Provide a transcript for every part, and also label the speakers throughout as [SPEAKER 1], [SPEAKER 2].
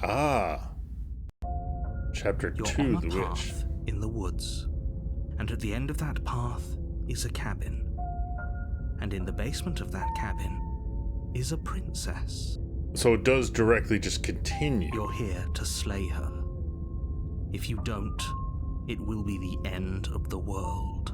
[SPEAKER 1] Ah, Chapter
[SPEAKER 2] You're
[SPEAKER 1] 2,
[SPEAKER 2] on a
[SPEAKER 1] The Witch.
[SPEAKER 2] path in the woods, and at the end of that path is a cabin. And in the basement of that cabin is a princess.
[SPEAKER 1] So it does directly just continue.
[SPEAKER 2] You're here to slay her. If you don't, it will be the end of the world.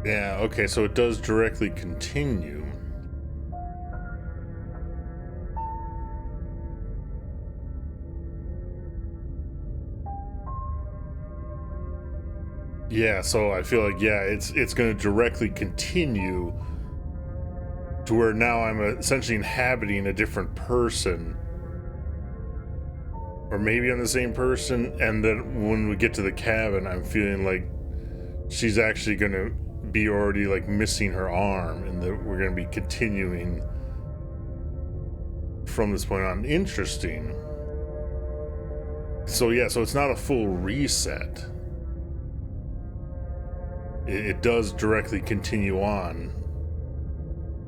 [SPEAKER 1] Yeah, okay, so it does directly continue. Yeah, so I feel like, yeah, it's going to directly continue to where now I'm essentially inhabiting a different person. Or maybe I'm the same person, and then when we get to the cabin, I'm feeling like she's actually going to be already, like, missing her arm, and that we're going to be continuing from this point on. Interesting. So, yeah, so it's not a full reset. It does directly continue on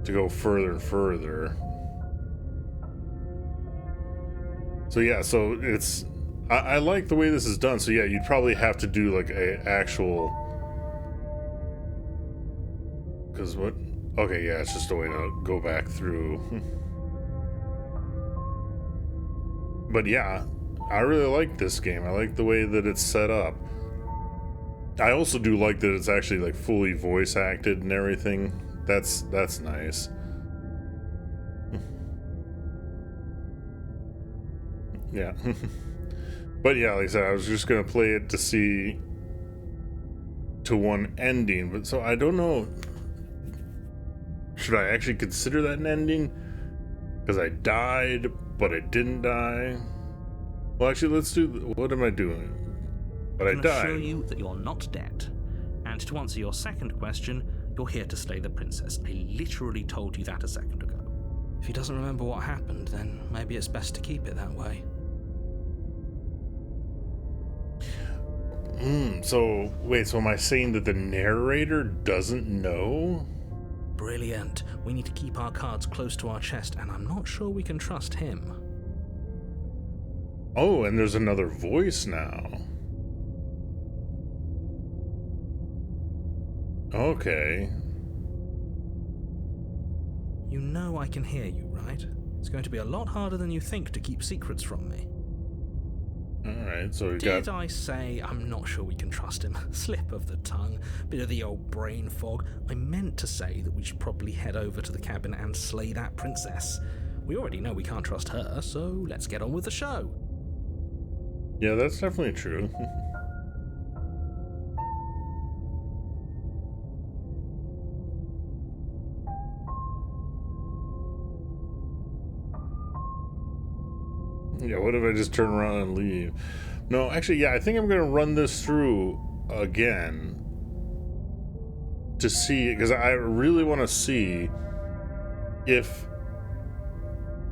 [SPEAKER 1] to go further and further. So yeah, so it's I like the way this is done. So yeah, you'd probably have to do like a actual, because what? Okay, yeah, it's just a way to go back through. But yeah, I really like this game. I like the way that it's set up. I also do like that it's actually like fully voice acted and everything. That's nice. Yeah. But yeah, like I said, I was just gonna play it to see to one ending, but so I don't know. Should I actually consider that an ending? Because I died, but I didn't die. Well, actually, let's do. What am I doing? But I
[SPEAKER 2] I can assure
[SPEAKER 1] died.
[SPEAKER 2] you that you're not dead. And to answer your second question, you're here to slay the princess. I literally told you that a second ago. If he doesn't remember what happened, then maybe it's best to keep it that way.
[SPEAKER 1] So wait. So am I saying that the narrator doesn't know?
[SPEAKER 2] Brilliant. We need to keep our cards close to our chest, and I'm not sure we can trust him.
[SPEAKER 1] Oh, and there's another voice now. Okay.
[SPEAKER 2] You know I can hear you, right? It's going to be a lot harder than you think to keep secrets from me.
[SPEAKER 1] Alright, so we
[SPEAKER 2] Did
[SPEAKER 1] got.
[SPEAKER 2] I say I'm not sure we can trust him? Slip of the tongue, bit of the old brain fog. I meant to say that we should probably head over to the cabin and slay that princess. We already know we can't trust her, so let's get on with the show.
[SPEAKER 1] Yeah, that's definitely true. Yeah, what if I just turn around and leave? No, actually, yeah, I think I'm gonna run this through again to see, because I really want to see if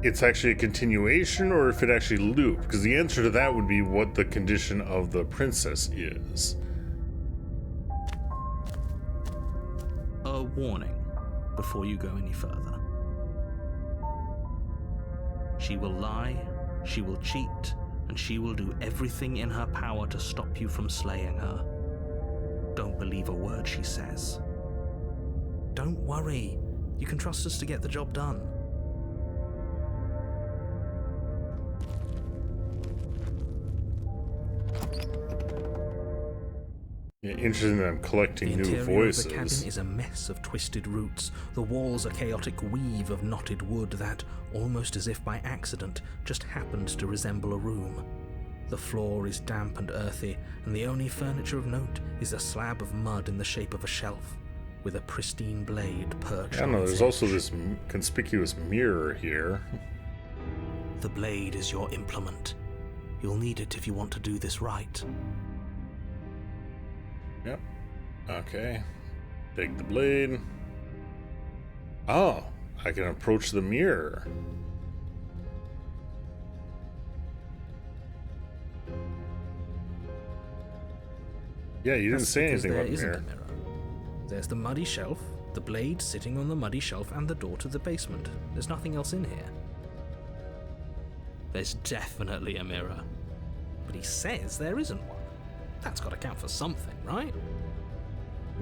[SPEAKER 1] it's actually a continuation or if it actually looped, because the answer to that would be what the condition of the princess is.
[SPEAKER 2] A warning before you go any further. She will lie, she will cheat, and she will do everything in her power to stop you from slaying her. Don't believe a word she says. Don't worry, you can trust us to get the job done.
[SPEAKER 1] Yeah, interesting that I'm collecting
[SPEAKER 2] The
[SPEAKER 1] new
[SPEAKER 2] interior
[SPEAKER 1] voices.
[SPEAKER 2] of the cabin is a mess of twisted roots. The walls a chaotic weave of knotted wood that, almost as if by accident, just happened to resemble a room. The floor is damp and earthy, and the only furniture of note is a slab of mud in the shape of a shelf, with a pristine blade perched
[SPEAKER 1] I don't
[SPEAKER 2] on
[SPEAKER 1] know,
[SPEAKER 2] its
[SPEAKER 1] there's also
[SPEAKER 2] edge.
[SPEAKER 1] this conspicuous mirror here.
[SPEAKER 2] The blade is your implement. You'll need it if you want to do this right.
[SPEAKER 1] Yep. Okay. Take the blade. Oh, I can approach the mirror. Yeah, you didn't
[SPEAKER 2] That's
[SPEAKER 1] say
[SPEAKER 2] because
[SPEAKER 1] anything
[SPEAKER 2] there
[SPEAKER 1] about the
[SPEAKER 2] isn't
[SPEAKER 1] mirror.
[SPEAKER 2] a mirror. There's the muddy shelf, the blade sitting on the muddy shelf, and the door to the basement. There's nothing else in here. There's definitely a mirror. But he says there isn't one. That's got to count for something, right?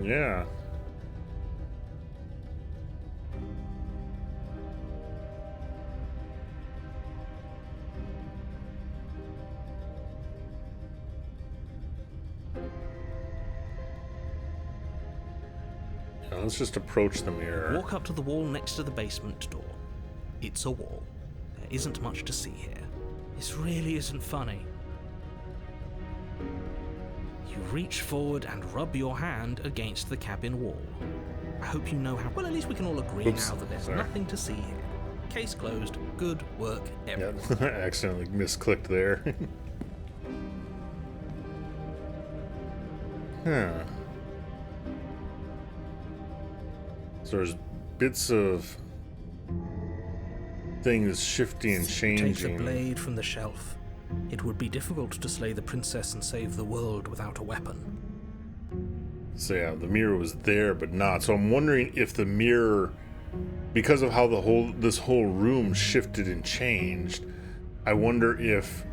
[SPEAKER 1] Yeah. Now let's just approach the mirror.
[SPEAKER 2] Walk up to the wall next to the basement door. It's a wall. There isn't much to see here. This really isn't funny. You reach forward and rub your hand against the cabin wall. I hope you know how... Well, at least we can all agree now that there's nothing to see here. Case closed. Good work, everyone.
[SPEAKER 1] Yep, I accidentally misclicked there. Huh. So there's bits of things shifting and changing.
[SPEAKER 2] Take the blade from the shelf. It would be difficult to slay the princess and save the world without a weapon.
[SPEAKER 1] So yeah, the mirror was there, but not. So I'm wondering if the mirror, because of how this whole room shifted and changed, I wonder if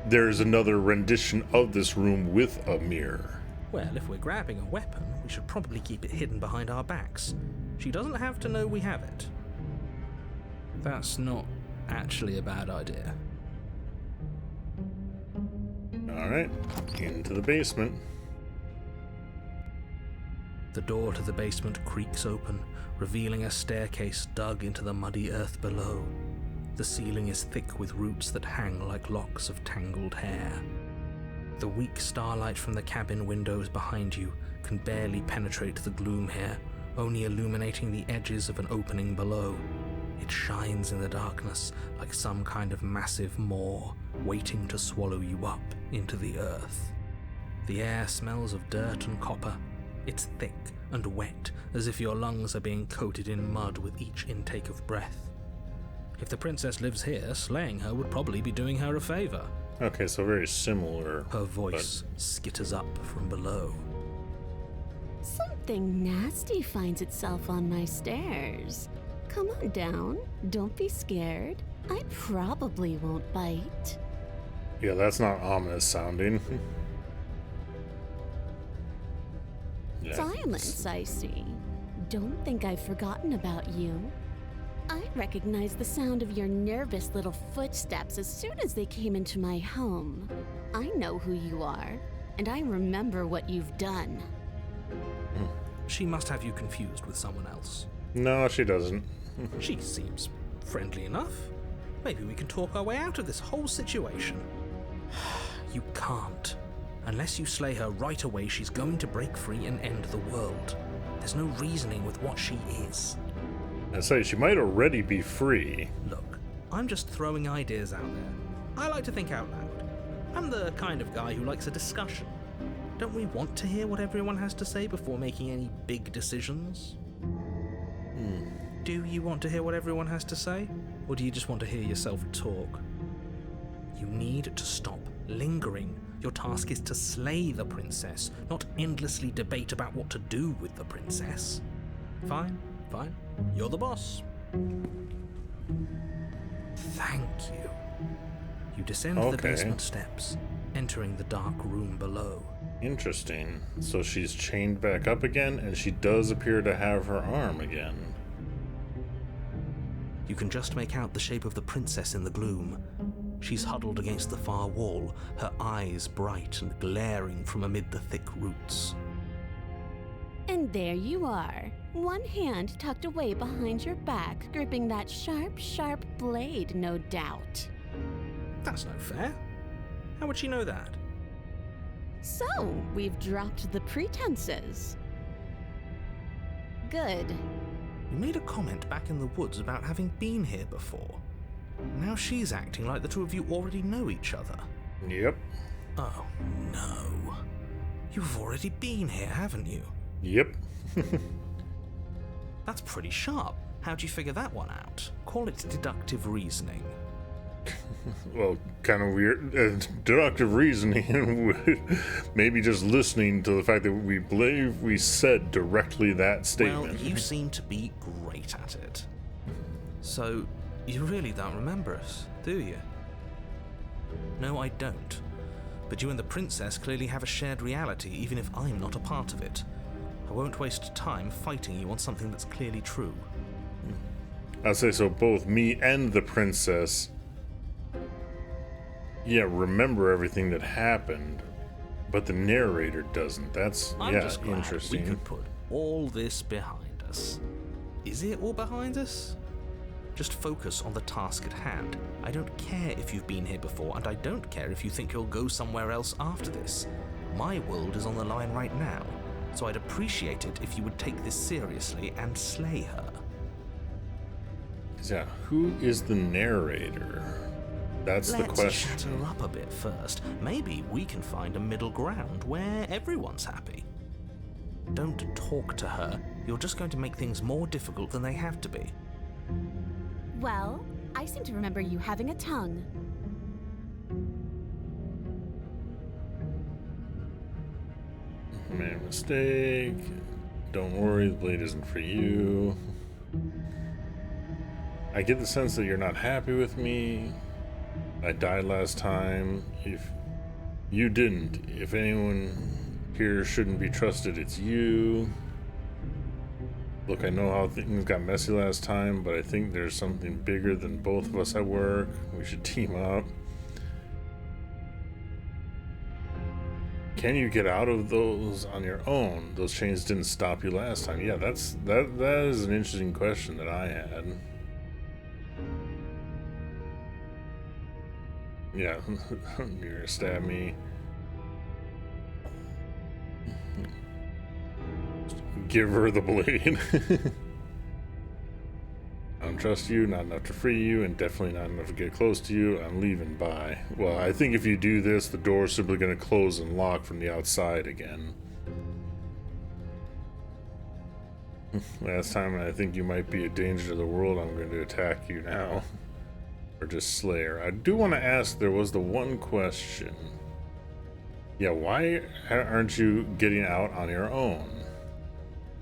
[SPEAKER 1] there's another rendition of this room with a mirror.
[SPEAKER 2] Well, if we're grabbing a weapon, we should probably keep it hidden behind our backs. She doesn't have to know we have it. That's not actually a bad idea.
[SPEAKER 1] Alright, into the basement.
[SPEAKER 2] The door to the basement creaks open, revealing a staircase dug into the muddy earth below. The ceiling is thick with roots that hang like locks of tangled hair. The weak starlight from the cabin windows behind you can barely penetrate the gloom here, only illuminating the edges of an opening below. It shines in the darkness like some kind of massive maw waiting to swallow you up into the earth. The air smells of dirt and copper. It's thick and wet, as if your lungs are being coated in mud with each intake of breath. If the princess lives here, slaying her would probably be doing her a favor.
[SPEAKER 1] Okay, so very similar.
[SPEAKER 2] Her voice skitters up from below.
[SPEAKER 3] Something nasty finds itself on my stairs. Come on down. Don't be scared. I probably won't bite.
[SPEAKER 1] Yeah, that's not ominous sounding. Yeah.
[SPEAKER 3] Silence, I see. Don't think I've forgotten about you. I recognized the sound of your nervous little footsteps as soon as they came into my home. I know who you are, and I remember what you've done.
[SPEAKER 2] She must have you confused with someone else.
[SPEAKER 1] No, she doesn't.
[SPEAKER 2] She seems friendly enough. Maybe we can talk our way out of this whole situation. You can't. Unless you slay her right away, she's going to break free and end the world. There's no reasoning with what she is.
[SPEAKER 1] I say she might already be free.
[SPEAKER 2] Look, I'm just throwing ideas out there. I like to think out loud. I'm the kind of guy who likes a discussion. Don't we want to hear what everyone has to say before making any big decisions? Do you want to hear what everyone has to say? Or do you just want to hear yourself talk? You need to stop lingering. Your task is to slay the princess, not endlessly debate about what to do with the princess. Fine. You're the boss. Thank you. You descend the basement steps, entering the dark room below.
[SPEAKER 1] Interesting. So she's chained back up again, and she does appear to have her arm again.
[SPEAKER 2] You can just make out the shape of the princess in the gloom. She's huddled against the far wall, her eyes bright and glaring from amid the thick roots.
[SPEAKER 3] And there you are, one hand tucked away behind your back, gripping that sharp, sharp blade, no doubt.
[SPEAKER 2] That's no fair. How would she know that?
[SPEAKER 3] So, we've dropped the pretenses. Good.
[SPEAKER 2] You made a comment back in the woods about having been here before. Now she's acting like the two of you already know each other.
[SPEAKER 1] Yep.
[SPEAKER 2] Oh, no. You've already been here, haven't you?
[SPEAKER 1] Yep.
[SPEAKER 2] That's pretty sharp. How'd you figure that one out? Call it deductive reasoning.
[SPEAKER 1] well, kind of weird, deductive reasoning, maybe just listening to the fact that we believe we said directly that statement.
[SPEAKER 2] Well, you seem to be great at it. So, you really don't remember us, do you? No, I don't. But you and the princess clearly have a shared reality, even if I'm not a part of it. I won't waste time fighting you on something that's clearly true.
[SPEAKER 1] I'd say so both me and the princess, remember everything that happened, but the narrator doesn't. That's,
[SPEAKER 2] I'm just glad
[SPEAKER 1] interesting.
[SPEAKER 2] we could put all this behind us. Is it all behind us? Just focus on the task at hand. I don't care if you've been here before, and I don't care if you think you'll go somewhere else after this. My world is on the line right now, so I'd appreciate it if you would take this seriously and slay her.
[SPEAKER 1] Yeah, who is the narrator? That's the question.
[SPEAKER 2] Let's shut her up a bit first. Maybe we can find a middle ground where everyone's happy. Don't talk to her. You're just going to make things more difficult than they have to be.
[SPEAKER 3] Well, I seem to remember you having a tongue.
[SPEAKER 1] Made a mistake. Don't worry, the blade isn't for you. I get the sense that you're not happy with me. I died last time. If you didn't, if anyone here shouldn't be trusted, it's you. Look, I know how things got messy last time, but I think there's something bigger than both of us at work. We should team up. Can you get out of those on your own? Those chains didn't stop you last time. Yeah, that is an interesting question that I had. Yeah, you're gonna stab me. Give her the blade. I don't trust you, not enough to free you, and definitely not enough to get close to you. I'm leaving, bye. Well, I think if you do this, the door's simply going to close and lock from the outside again. Last time, I think you might be a danger to the world. I'm going to attack you now. Or just slay her. I do want to ask, there was the one question. Yeah, why aren't you getting out on your own?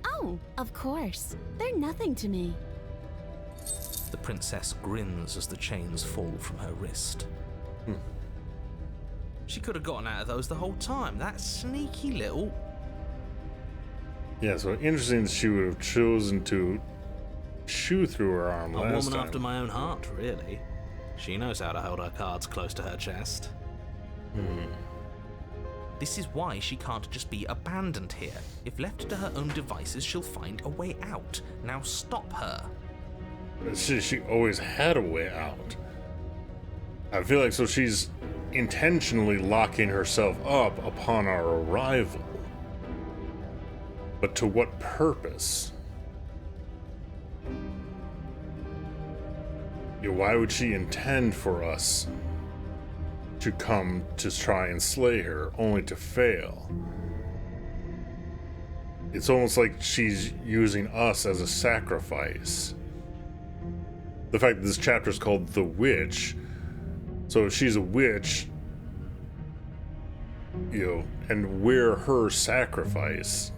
[SPEAKER 3] Oh, of course. They're nothing to me.
[SPEAKER 2] The princess grins as the chains fall from her wrist. She could have gotten out of those the whole time. That sneaky little...
[SPEAKER 1] Yeah, so interesting that she would have chosen to chew through her arm last time.
[SPEAKER 2] A woman after my own heart, really. She knows how to hold her cards close to her chest. This is why she can't just be abandoned here. If left to her own devices, she'll find a way out. Now stop her.
[SPEAKER 1] She always had a way out. I feel like so she's intentionally locking herself up upon our arrival. But to what purpose? Why would she intend for us to come to try and slay her, only to fail? It's almost like she's using us as a sacrifice. The fact that this chapter is called The Witch, so if she's a witch, and we're her sacrifice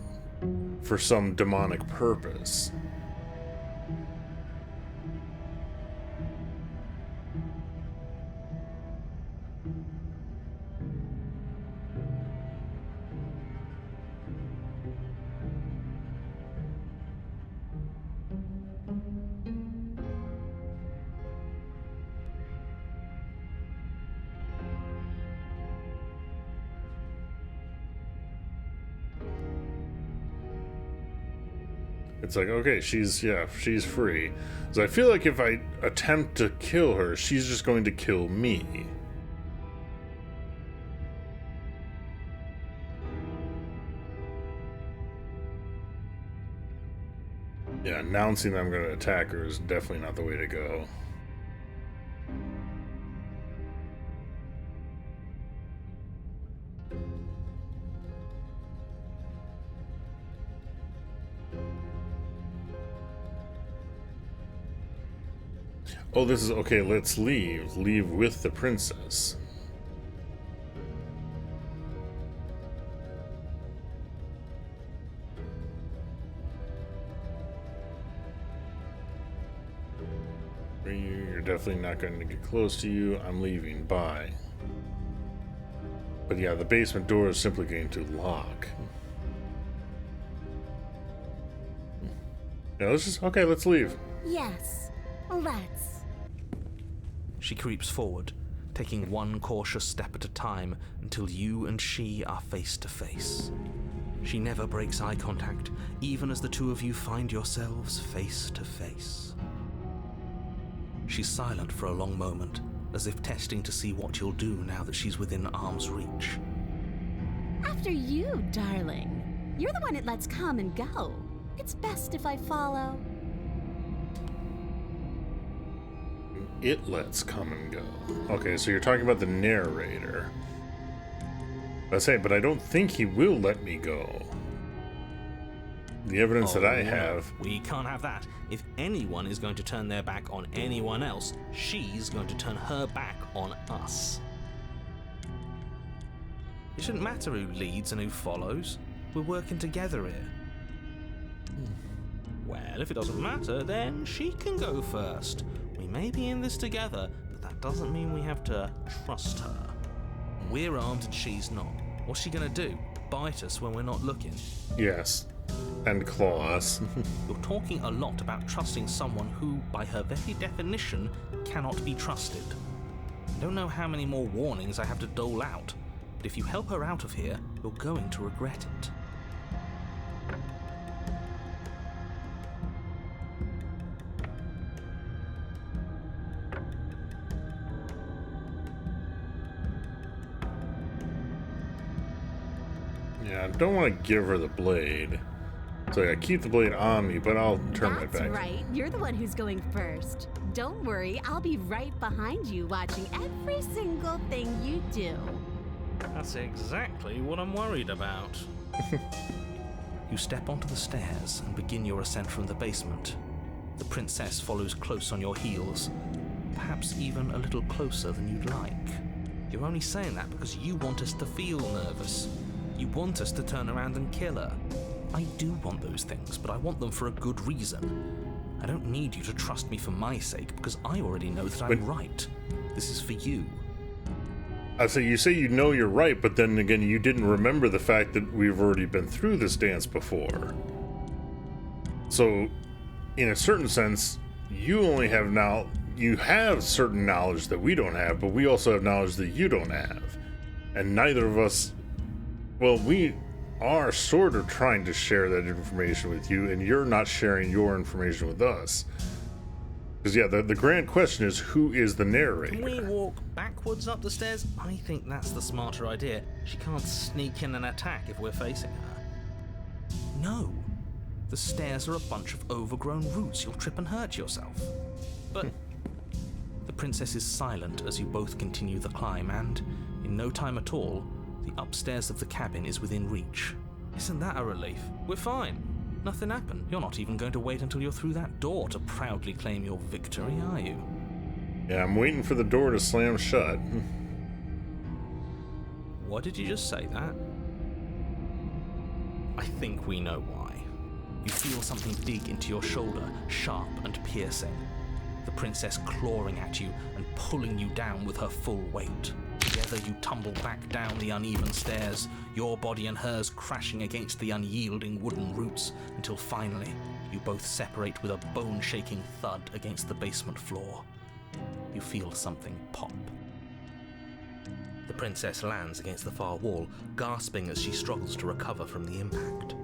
[SPEAKER 1] for some demonic purpose. It's like, okay, she's free. So I feel like if I attempt to kill her, she's just going to kill me. Yeah, announcing that I'm going to attack her is definitely not the way to go. Oh, this is okay. Let's leave. Leave with the princess. You're definitely not going to get close to you. I'm leaving. Bye. But yeah, the basement door is simply going to lock. Yeah, let's leave.
[SPEAKER 3] Yes, let's.
[SPEAKER 2] She creeps forward, taking one cautious step at a time until you and she are face to face. She never breaks eye contact, even as the two of you find yourselves face to face. She's silent for a long moment, as if testing to see what you'll do now that she's within arm's reach.
[SPEAKER 3] After you, darling. You're the one that lets come and go. It's best if I follow.
[SPEAKER 1] It lets come and go. Okay, so you're talking about the narrator. I say, but I don't think he will let me go. The evidence that I have...
[SPEAKER 2] We can't have that. If anyone is going to turn their back on anyone else, she's going to turn her back on us. It shouldn't matter who leads and who follows. We're working together here. Well, if it doesn't matter, then she can go first. We may be in this together, but that doesn't mean we have to trust her. We're armed and she's not. What's she gonna do? Bite us when we're not looking?
[SPEAKER 1] Yes. And claws.
[SPEAKER 2] You're talking a lot about trusting someone who, by her very definition, cannot be trusted. I don't know how many more warnings I have to dole out, but if you help her out of here, you're going to regret it.
[SPEAKER 1] Yeah, I don't want to give her the blade. So yeah, keep the blade on me, but I'll turn my back.
[SPEAKER 3] That's right. You're the one who's going first. Don't worry, I'll be right behind you watching every single thing you do.
[SPEAKER 2] That's exactly what I'm worried about. You step onto the stairs and begin your ascent from the basement. The princess follows close on your heels, perhaps even a little closer than you'd like. You're only saying that because you want us to feel nervous. You want us to turn around and kill her. I do want those things, but I want them for a good reason. I don't need you to trust me for my sake, because I already know that I'm right. This is for you.
[SPEAKER 1] I say you know you're right, but then again, you didn't remember the fact that we've already been through this dance before. So, in a certain sense, you only have now. You have certain knowledge that we don't have, but we also have knowledge that you don't have, and neither of us. Well, we are sort of trying to share that information with you, and you're not sharing your information with us. Because, yeah, the grand question is, who is the narrator?
[SPEAKER 2] Can we walk backwards up the stairs? I think that's the smarter idea. She can't sneak in and attack if we're facing her. No. The stairs are a bunch of overgrown roots. You'll trip and hurt yourself. But the princess is silent as you both continue the climb, and, in no time at all, the upstairs of the cabin is within reach. Isn't that a relief? We're fine. Nothing happened. You're not even going to wait until you're through that door to proudly claim your victory, are you?
[SPEAKER 1] Yeah, I'm waiting for the door to slam shut.
[SPEAKER 2] What did you just say that? I think we know why. You feel something dig into your shoulder, sharp and piercing. The princess clawing at you and pulling you down with her full weight. Together you tumble back down the uneven stairs, your body and hers crashing against the unyielding wooden roots, until finally you both separate with a bone-shaking thud against the basement floor. You feel something pop. The princess lands against the far wall, gasping as she struggles to recover from the impact.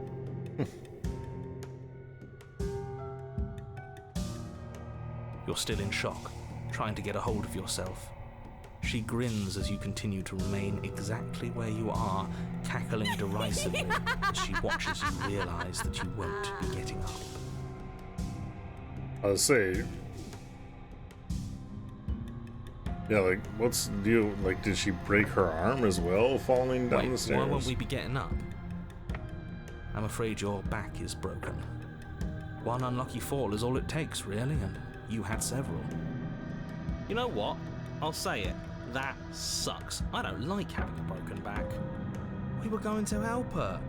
[SPEAKER 2] You're still in shock, trying to get a hold of yourself. She grins as you continue to remain exactly where you are, cackling derisively as she watches you realize that you won't be getting up.
[SPEAKER 1] I'll say, yeah, like, what's the deal? Like, did she break her arm as well, falling down the stairs?
[SPEAKER 2] Why won't we be getting up? I'm afraid your back is broken. One unlucky fall is all it takes, really, and you had several. You know what? I'll say it. That sucks. I don't like having a broken back. We were going to help her.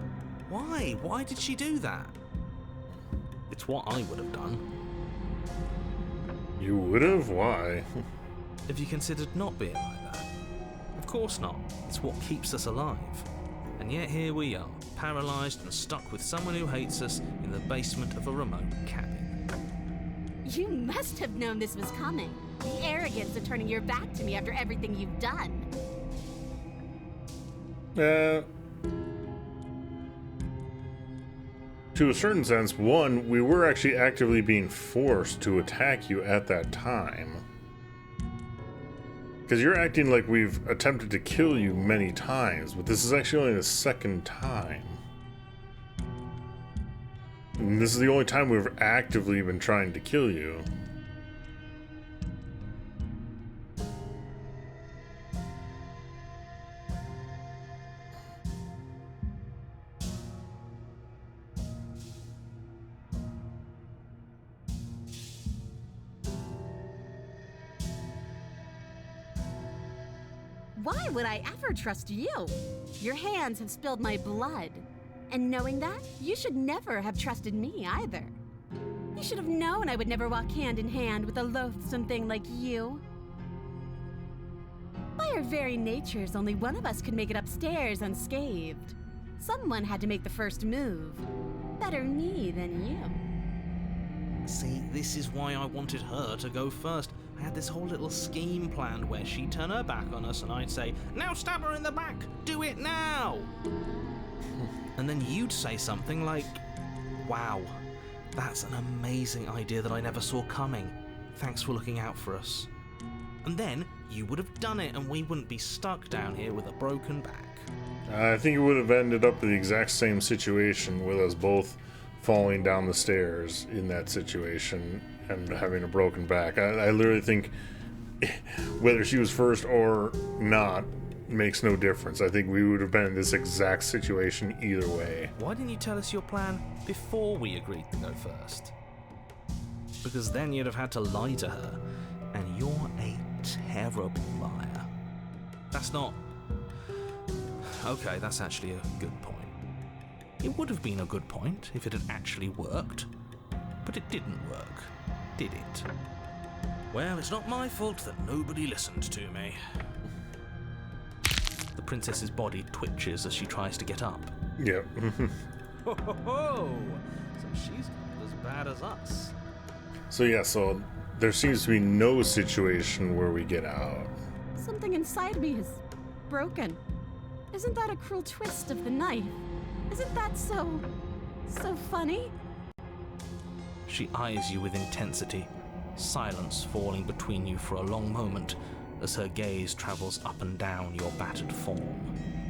[SPEAKER 2] Why? Why did she do that? It's what I would have done.
[SPEAKER 1] You would have? Why?
[SPEAKER 2] Have you considered not being like that? Of course not. It's what keeps us alive. And yet here we are, paralysed and stuck with someone who hates us in the basement of a remote cabin.
[SPEAKER 3] You must have known this was coming. The arrogance of turning your back to me after everything you've done.
[SPEAKER 1] To a certain sense, one, we were actually actively being forced to attack you at that time. Because you're acting like we've attempted to kill you many times, but this is actually only the second time. And this is the only time we've actively been trying to kill you.
[SPEAKER 3] Why would I ever trust you? Your hands have spilled my blood. And knowing that, you should never have trusted me either. You should have known I would never walk hand in hand with a loathsome thing like you. By our very natures, only one of us could make it upstairs unscathed. Someone had to make the first move. Better me than you.
[SPEAKER 2] See, this is why I wanted her to go first. I had this whole little scheme planned where she'd turn her back on us and I'd say, "Now stab her in the back! Do it now!" And then you'd say something like, "Wow, that's an amazing idea that I never saw coming. Thanks for looking out for us." And then you would have done it and we wouldn't be stuck down here with a broken back.
[SPEAKER 1] I think it would have ended up in the exact same situation with us both falling down the stairs in that situation and having a broken back. I literally think whether she was first or not makes no difference. I think we would have been in this exact situation either way.
[SPEAKER 2] Why didn't you tell us your plan before we agreed to go first? Because then you'd have had to lie to her, and you're a terrible liar. That's not... Okay, that's actually a good point. It would have been a good point if it had actually worked, but it didn't work, did it? Well, it's not my fault that nobody listened to me. The princess's body twitches as she tries to get up.
[SPEAKER 1] Yep.
[SPEAKER 2] Ho ho ho! So she's not as bad as us.
[SPEAKER 1] So there seems to be no situation where we get out.
[SPEAKER 3] Something inside me is broken. Isn't that a cruel twist of the knife? Isn't that so funny?
[SPEAKER 2] She eyes you with intensity, silence falling between you for a long moment as her gaze travels up and down your battered form.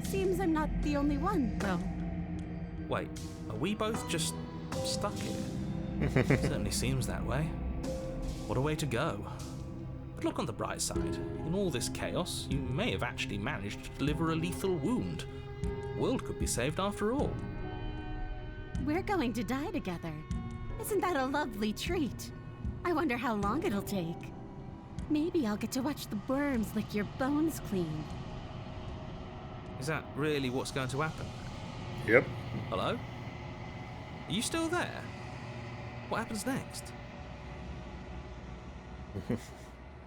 [SPEAKER 3] Seems I'm not the only one, though.
[SPEAKER 2] Wait, are we both just stuck here? Certainly seems that way. What a way to go. But look on the bright side. In all this chaos, you may have actually managed to deliver a lethal wound. The world could be saved after all.
[SPEAKER 3] We're going to die together. Isn't that a lovely treat? I wonder how long it'll take. Maybe I'll get to watch the worms lick your bones clean.
[SPEAKER 2] Is that really what's going to happen?
[SPEAKER 1] Yep.
[SPEAKER 2] Hello? Are you still there? What happens next?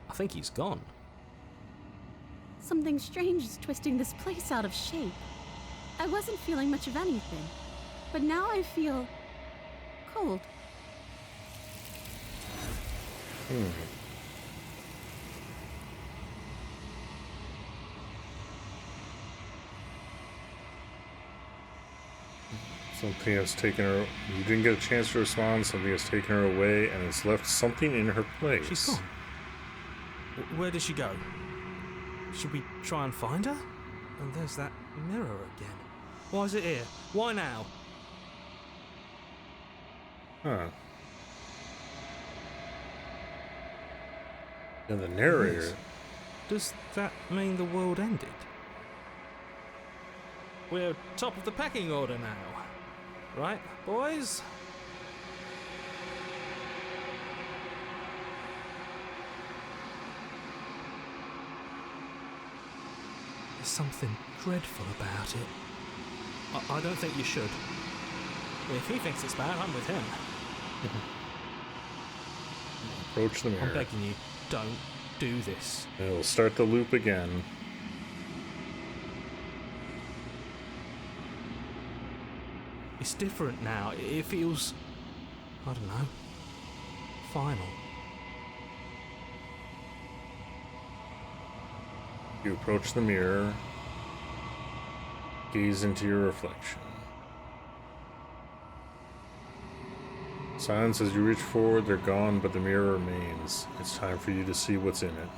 [SPEAKER 2] I think he's gone.
[SPEAKER 3] Something strange is twisting this place out of shape. I wasn't feeling much of anything, but now I feel cold.
[SPEAKER 1] Something has taken her. You didn't get a chance to respond. Something has taken her away, and it's left something in her place.
[SPEAKER 2] She's gone. Where did she go? Should we try and find her? And there's that mirror again. Why is it here? Why now?
[SPEAKER 1] Huh. And the narrator.
[SPEAKER 2] Yes. Does that mean the world ended? We're top of the pecking order now. Right, boys? something dreadful about it. I don't think you should.
[SPEAKER 4] If he thinks it's bad, I'm with him.
[SPEAKER 1] Approach the
[SPEAKER 2] I'm
[SPEAKER 1] mirror.
[SPEAKER 2] begging you, don't do this.
[SPEAKER 1] It'll start the loop again.
[SPEAKER 2] It's different now. It feels, I don't know, final.
[SPEAKER 1] You approach the mirror. Gaze into your reflection. Silence as you reach forward, they're gone, but the mirror remains. It's time for you to see what's in it.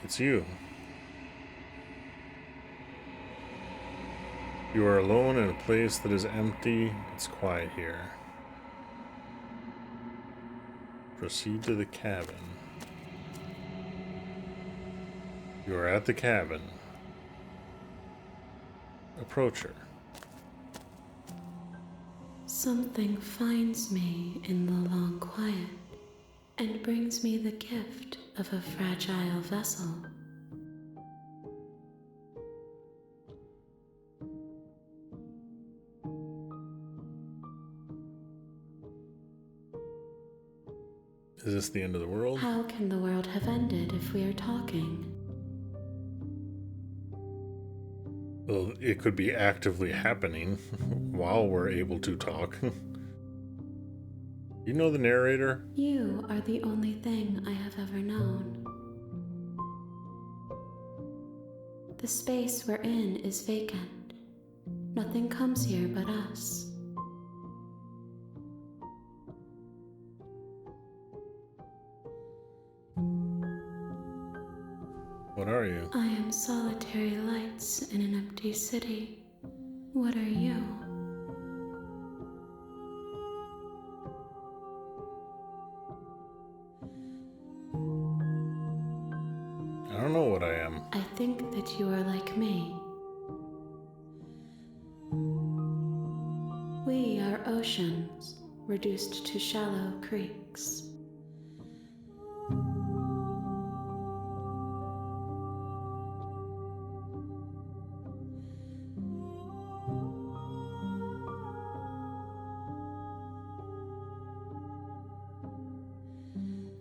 [SPEAKER 1] It's you. You are alone in a place that is empty. It's quiet here. Proceed to the cabin. You are at the cabin. Approach her.
[SPEAKER 3] Something finds me in the long quiet and brings me the gift of a fragile vessel.
[SPEAKER 1] Is this the end of the world?
[SPEAKER 3] How can the world have ended if we are talking?
[SPEAKER 1] Well, it could be actively happening while we're able to talk. You know the narrator?
[SPEAKER 3] You are the only thing I have ever known. The space we're in is vacant. Nothing comes here but us.
[SPEAKER 1] What are you?
[SPEAKER 3] I am solitary lights in an empty city. What are you?
[SPEAKER 1] I don't know what I am.
[SPEAKER 3] I think that you are like me. We are oceans, reduced to shallow creeks.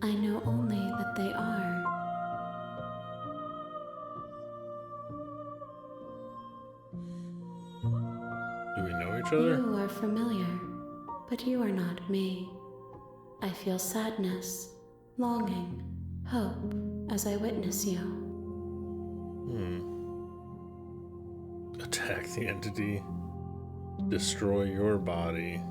[SPEAKER 3] I know only that they are.
[SPEAKER 1] Do we know each other?
[SPEAKER 3] You are familiar, but you are not me. I feel sadness, longing, hope as I witness you.
[SPEAKER 1] Attack the entity. Destroy your body.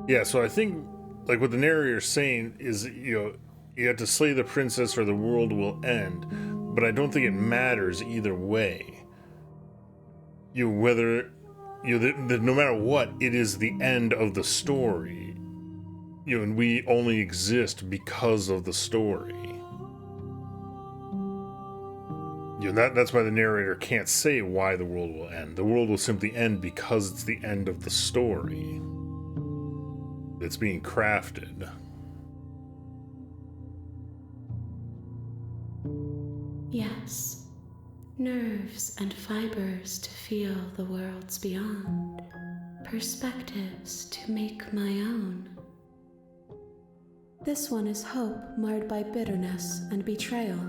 [SPEAKER 1] Yeah, so I think, like, what the narrator's saying is, you have to slay the princess or the world will end. But I don't think it matters either way. Whether, no matter what, it is the end of the story. And we only exist because of the story. That's why the narrator can't say why the world will end. The world will simply end because it's the end of the story. It's being crafted.
[SPEAKER 3] Yes, nerves and fibers to feel the worlds beyond, perspectives to make my own. This one is hope marred by bitterness and betrayal.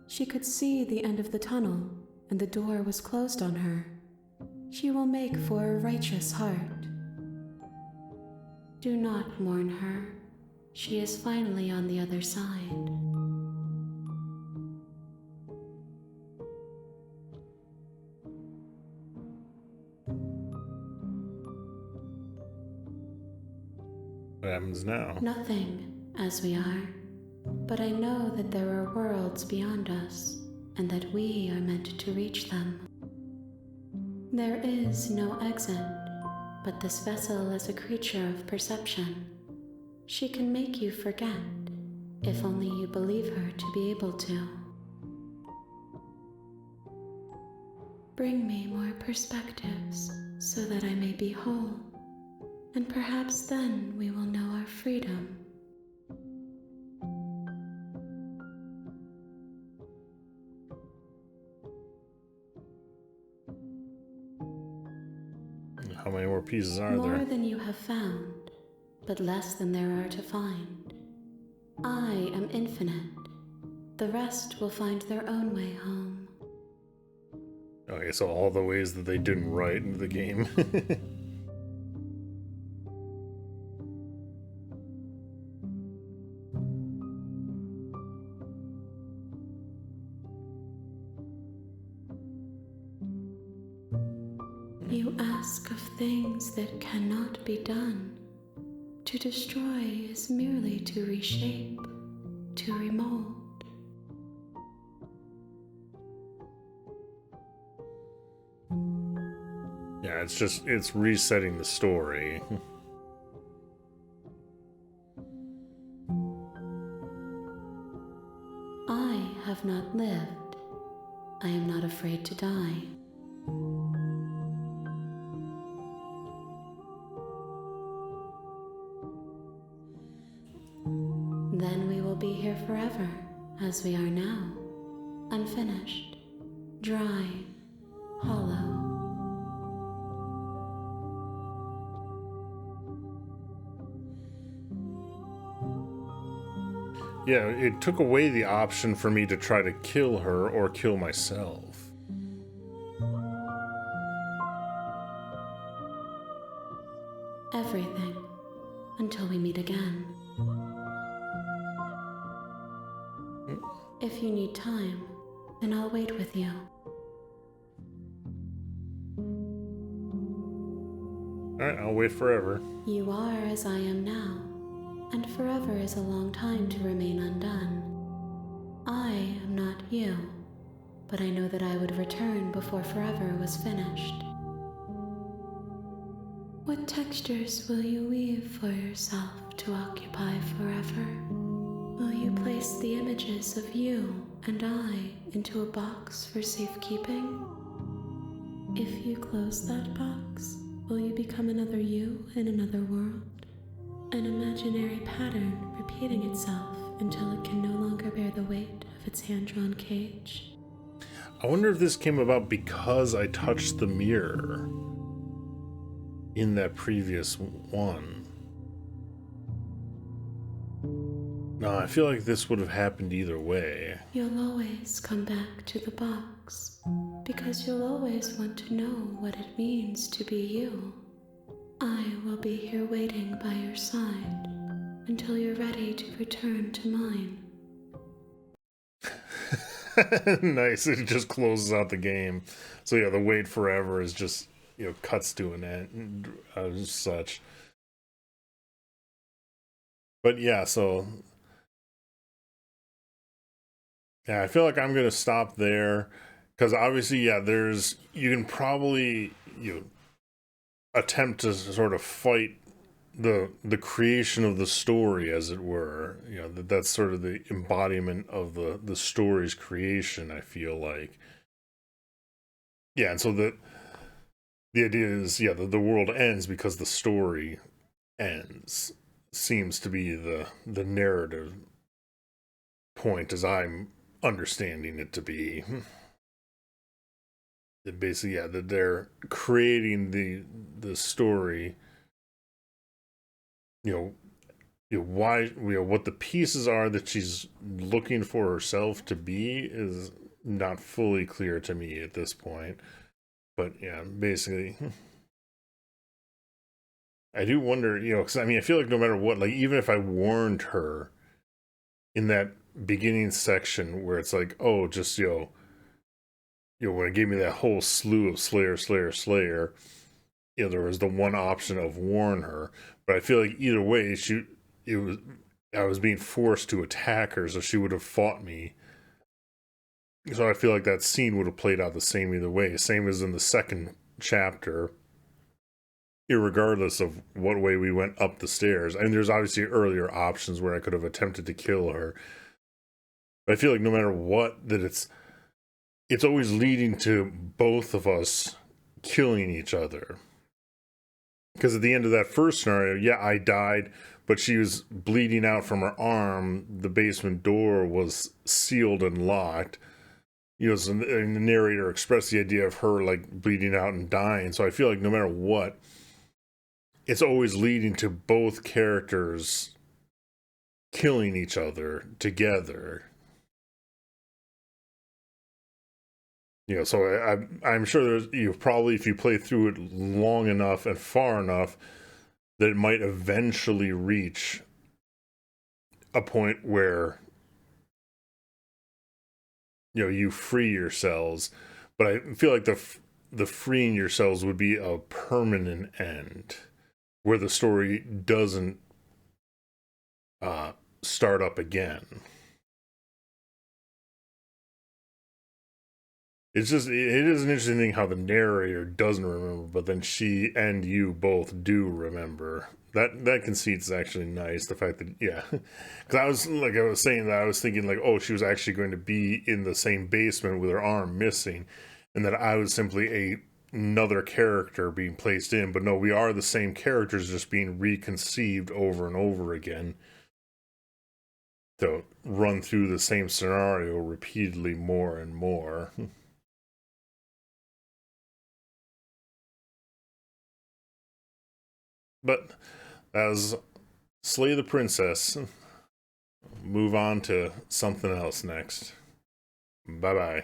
[SPEAKER 3] She could see the end of the tunnel, and the door was closed on her. She will make for a righteous heart. Do not mourn her. She is finally on the other side.
[SPEAKER 1] What happens now?
[SPEAKER 3] Nothing, as we are. But I know that there are worlds beyond us, and that we are meant to reach them. There is no exit, but this vessel is a creature of perception. She can make you forget, if only you believe her to be able to. Bring me more perspectives, so that I may be whole.
[SPEAKER 5] and perhaps then we will know our freedom.
[SPEAKER 1] How many more pieces are
[SPEAKER 5] More
[SPEAKER 1] there?
[SPEAKER 5] than you have found, but less than there are to find. I am infinite. The rest will find their own way home.
[SPEAKER 1] Okay, so all the ways that they didn't write into the game.
[SPEAKER 5] You ask of things that cannot be done. To destroy is merely to reshape, to remold.
[SPEAKER 1] Yeah, it's resetting the story.
[SPEAKER 5] I have not lived. I am not afraid to die. Then we will be here forever, as we are now, unfinished, dry, hollow.
[SPEAKER 1] Yeah, it took away the option for me to try to kill her or kill myself.
[SPEAKER 5] Everything, until we meet again. If you need time, then I'll wait with you.
[SPEAKER 1] Alright, I'll wait forever.
[SPEAKER 5] You are as I am now, and forever is a long time to remain undone. I am not you, but I know that I would return before forever was finished. What textures will you weave for yourself to occupy forever? Will you place the images of you and I into a box for safekeeping? If you close that box, will you become another you in another world? An imaginary pattern repeating itself until it can no longer bear the weight of its hand-drawn cage?
[SPEAKER 1] I wonder if this came about because I touched the mirror in that previous one. No, I feel like this would have happened either way.
[SPEAKER 5] You'll always come back to the box, because you'll always want to know what it means to be you. I will be here waiting by your side until you're ready to return to mine.
[SPEAKER 1] Nice, it just closes out the game. So yeah, the wait forever is just, cuts to an end, such. But yeah, so yeah, I feel like I'm gonna stop there because obviously, yeah, you can probably attempt to sort of fight the creation of the story, as it were. That's sort of the embodiment of the story's creation, I feel like. Yeah, and so the idea is, yeah, the world ends because the story ends. Seems to be the narrative point as I'm understanding it to be. That basically, yeah, that they're creating the story. Why, what the pieces are that she's looking for herself to be is not fully clear to me at this point. But yeah, basically, I do wonder, because I feel like no matter what, like even if I warned her in that beginning section where it's like, oh, just when it gave me that whole slew of Slayer, there was the one option of warn her, but I feel like either way, I was being forced to attack her, so she would have fought me. So I feel like that scene would have played out the same either way, same as in the second chapter. Irregardless of what way we went up the stairs. There's obviously earlier options where I could have attempted to kill her. But I feel like no matter what, that it's always leading to both of us killing each other. Because at the end of that first scenario, yeah, I died, but she was bleeding out from her arm. The basement door was sealed and locked. You know, so, and the narrator expressed the idea of her like bleeding out and dying. So I feel like no matter what, it's always leading to both characters killing each other together. You know, so I'm sure there's, you probably, if you play through it long enough and far enough, that it might eventually reach a point where, you know, you free yourselves. But I feel like the freeing yourselves would be a permanent end, where the story doesn't start up again. It's just, it is an interesting thing how the narrator doesn't remember, but then she and you both do remember. That conceit's actually nice. The fact that, yeah, because I was saying that I was thinking like, oh, she was actually going to be in the same basement with her arm missing, and that I was simply another character being placed in. But no, we are the same characters, just being reconceived over and over again to run through the same scenario repeatedly more and more. But as Slay the Princess, move on to something else next. Bye-bye.